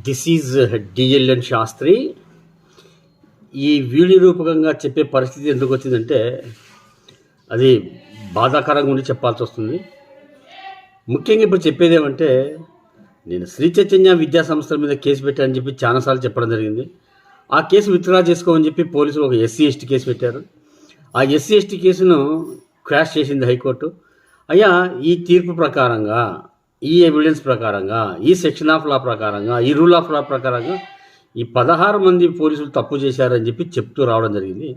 This is డిఎల్ఎన్ Sastry. ఈ video రూపకంగా చెప్పే పరిస్థితి ఎందుకు వచ్చిందంటే అది బాధాకరంగా ఉండి చెప్పాల్సి వస్తుంది. ముఖ్యంగా ఇప్పుడు చెప్పేది ఏమంటే, నేను శ్రీ చైతన్య విద్యా సంస్థల మీద కేసు పెట్టానని చెప్పి చాలాసార్లు చెప్పడం జరిగింది. ఆ కేసు విత్డ్రా చేసుకోమని చెప్పి పోలీసులు ఒక ఎస్సీ ఎస్టీ కేసు పెట్టారు. ఆ ఎస్సీ ఎస్టీ కేసును క్రాష్ చేసింది హైకోర్టు. అయ్యా, ఈ తీర్పు ప్రకారంగా, ఈ ఎవిడెన్స్ ప్రకారంగా, ఈ సెక్షన్ ఆఫ్ లా ప్రకారంగా, ఈ రూల్ ఆఫ్ లా ప్రకారంగా ఈ 16 మంది పోలీసులు తప్పు చేశారని చెప్పి చెప్తూ రావడం జరిగింది.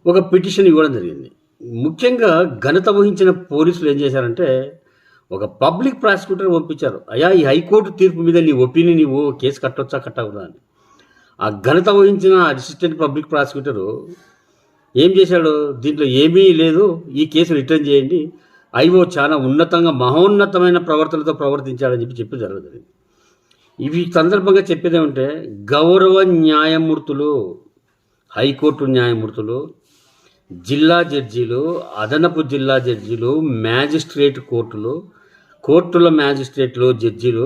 ఒక పిటిషన్ ఇవ్వడం జరిగింది. ముఖ్యంగా ఘనత వహించిన పోలీసులు ఏం చేశారంటే, ఒక పబ్లిక్ ప్రాసిక్యూటర్ పంపించారు. అయ్యా, ఈ హైకోర్టు తీర్పు మీద నీ ఒపీనియన్ నీవు కేసు కట్టొచ్చా కట్టకూడదా అని. ఆ ఘనత వహించిన అసిస్టెంట్ పబ్లిక్ ప్రాసిక్యూటరు ఏం చేశాడు, దీంట్లో ఏమీ లేదు, ఈ కేసు రిటర్న్ చేయండి, ఐఓ చాలా ఉన్నతంగా మహోన్నతమైన ప్రవర్తనతో ప్రవర్తించాడని చెప్పి జరుగుతుంది. ఇవి సందర్భంగా చెప్పేది ఏమంటే, గౌరవ న్యాయమూర్తులు, హైకోర్టు న్యాయమూర్తులు, జిల్లా జడ్జీలు, అదనపు జిల్లా జడ్జీలు, మ్యాజిస్ట్రేట్ కోర్టుల మ్యాజిస్ట్రేట్లు, జడ్జీలు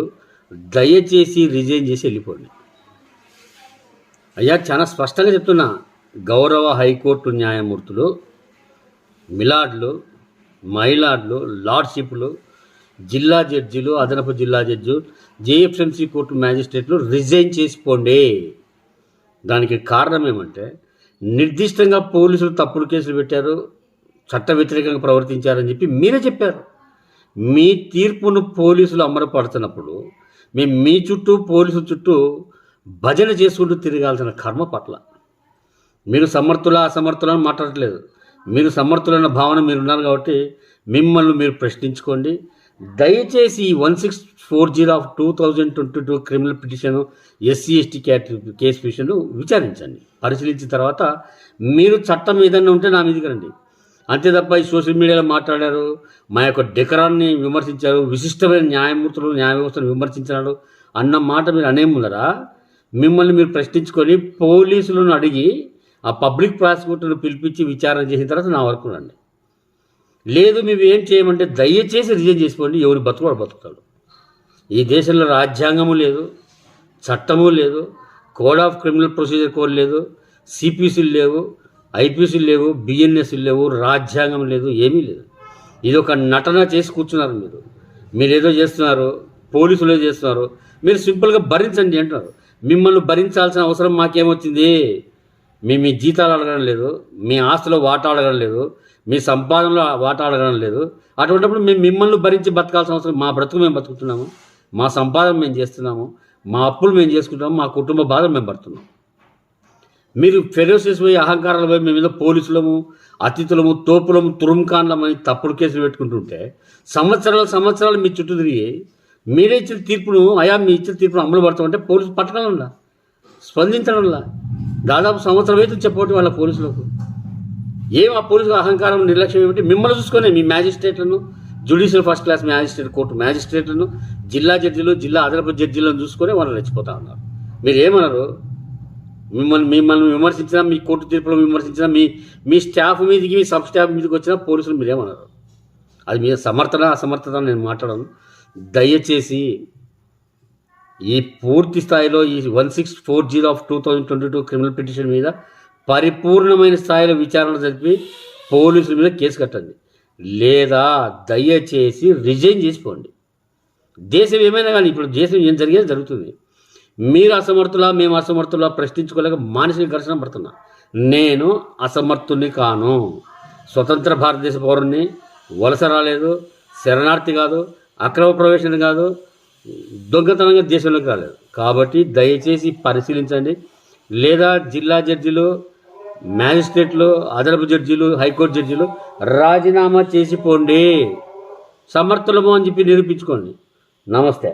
దయచేసి రిజైన్ చేసి వెళ్ళిపోండి. అయ్యా, చాలా స్పష్టంగా చెప్తున్నా, గౌరవ హైకోర్టు న్యాయమూర్తులు, మిలాడ్లు, మైలాడ్లు, లార్డ్షిప్లు, జిల్లా జడ్జీలు, అదనపు జిల్లా జడ్జి, జేఎఫ్ఎంసీ కోర్టు మ్యాజిస్ట్రేట్లు రిజైన్ చేసిపోండి. దానికి కారణం ఏమంటే, నిర్దిష్టంగా పోలీసులు తప్పుడు కేసులు పెట్టారు, చట్ట వ్యతిరేకంగా ప్రవర్తించారని చెప్పి మీరే చెప్పారు. మీ తీర్పును పోలీసులు అమలుపడుతున్నప్పుడు మేము మీ చుట్టూ, పోలీసుల చుట్టూ భజన చేసుకుంటూ తిరగాల్సిన కర్మ పట్ల మీరు అసమర్థులని మాట్లాడట్లేదు. మీరు సమర్థులైన భావన మీరున్నారు కాబట్టి మిమ్మల్ని మీరు ప్రశ్నించుకోండి. దయచేసి 1640/2022 criminal petition SC ST case petition విచారించండి. పరిశీలించిన తర్వాత మీరు చట్టం ఏదైనా ఉంటే నా మీదకి రండి. అంతే తప్ప ఈ సోషల్ మీడియాలో మాట్లాడారు, మా యొక్క డెకరాన్ని విమర్శించారు, విశిష్టమైన న్యాయమూర్తులు, న్యాయ వ్యవస్థను విమర్శించాడు అన్న మాట మీరు అనేముందరా, మిమ్మల్ని మీరు ప్రశ్నించుకొని పోలీసులను అడిగి ఆ పబ్లిక్ ప్రాసిక్యూటర్ను పిలిపించి విచారణ చేసిన తర్వాత నా వరకు రండి. లేదు మేము ఏం చేయమంటే దయచేసి రిజైన్ చేసుకోండి. ఎవరి బతుకుడు బతుకుతాడు. ఈ దేశంలో రాజ్యాంగము లేదు, చట్టము లేదు, code of criminal procedure code లేదు, సిపిసిలు లేవు, ఐపీసీలు లేవు, బిఎన్ఎస్లు లేవు, రాజ్యాంగం లేదు, ఏమీ లేదు. ఇది ఒక నటన చేసి కూర్చున్నారు మీరు ఏదో చేస్తున్నారు, పోలీసులు ఏదో చేస్తున్నారు, మీరు సింపుల్గా భరించండి అంటున్నారు. మిమ్మల్ని భరించాల్సిన అవసరం మాకేమొచ్చింది? మీ జీతాలు అడగడం లేదు, మీ ఆస్తిలో వాటా అడగడం లేదు, మీ సంపాదనలో వాటా అడగడం లేదు. అటువంటిప్పుడు మేము మిమ్మల్ని భరించి బతకాల్సిన అవసరం, మా బ్రతుకు మేము బతుకుతున్నాము, మా సంపాదన మేము చేస్తున్నాము, మా అప్పులు మేము చేసుకుంటాము, మా కుటుంబ బాధలు మేము పడుతున్నాం. మీరు ఫెరోసిస్ పోయి, అహంకారాలు పోయి మీ మీద పోలీసులము, అతిథులము, తోపులము, తురుంకాన్లమని తప్పుడు కేసులు పెట్టుకుంటుంటే సంవత్సరాలు మీ చుట్టూ తిరిగి మీరే ఇచ్చిన తీర్పును, మీ ఇచ్చిన తీర్పును అమలు పడతామంటే పోలీసులు పట్టడంలా, స్పందించడంలా దాదాపు సంవత్సరం అయితే చెప్పబట్టి వాళ్ళ పోలీసులకు ఆ పోలీసుల అహంకారం, నిర్లక్ష్యం ఏమిటి? మిమ్మల్ని చూసుకొని మీ మ్యాజిస్ట్రేట్లను, judicial first class magistrate court మ్యాజిస్ట్రేట్లను, జిల్లా జడ్జీలు, జిల్లా అదనపు జడ్జీలను చూసుకొని వాళ్ళు రెచ్చిపోతా ఉన్నారు. మీరు ఏమన్నారు? మిమ్మల్ని విమర్శించినా, మీ కోర్టు తీర్పులను విమర్శించినా, మీ స్టాఫ్ మీదకి, మీ సబ్ స్టాఫ్ మీదకి వచ్చిన పోలీసులు మీరేమన్నారు? అది మీ అసమర్థత నేను మాట్లాడను. దయచేసి ఈ పూర్తి స్థాయిలో ఈ 1640/2022 క్రిమినల్ పిటిషన్ మీద పరిపూర్ణమైన స్థాయిలో విచారణ జరిపి పోలీసుల మీద కేసు కట్టండి, లేదా దయచేసి రిజైన్ చేసిపోండి. దేశం ఏమైనా కానీ, ఇప్పుడు దేశం ఏం జరిగేది జరుగుతుంది. మీరు అసమర్థులా, మేము అసమర్థులా ప్రశ్నించుకోలేక మానసిక ఘర్షణ పడుతున్నా. నేను అసమర్థుని కాను, స్వతంత్ర భారతదేశ పౌరుణ్ణి, వలస రాలేదు, శరణార్థి కాదు, అక్రమ ప్రవేశం కాదు, దొంగతనంగా దేశంలోకి రాలేదు. కాబట్టి దయచేసి పరిశీలించండి, లేదా జిల్లా జడ్జీలు, మ్యాజిస్ట్రేట్లు, అదనపు జడ్జీలు, హైకోర్టు జడ్జీలు రాజీనామా చేసిపోండి. సమర్థులము అని చెప్పి నిరూపించుకోండి. నమస్తే.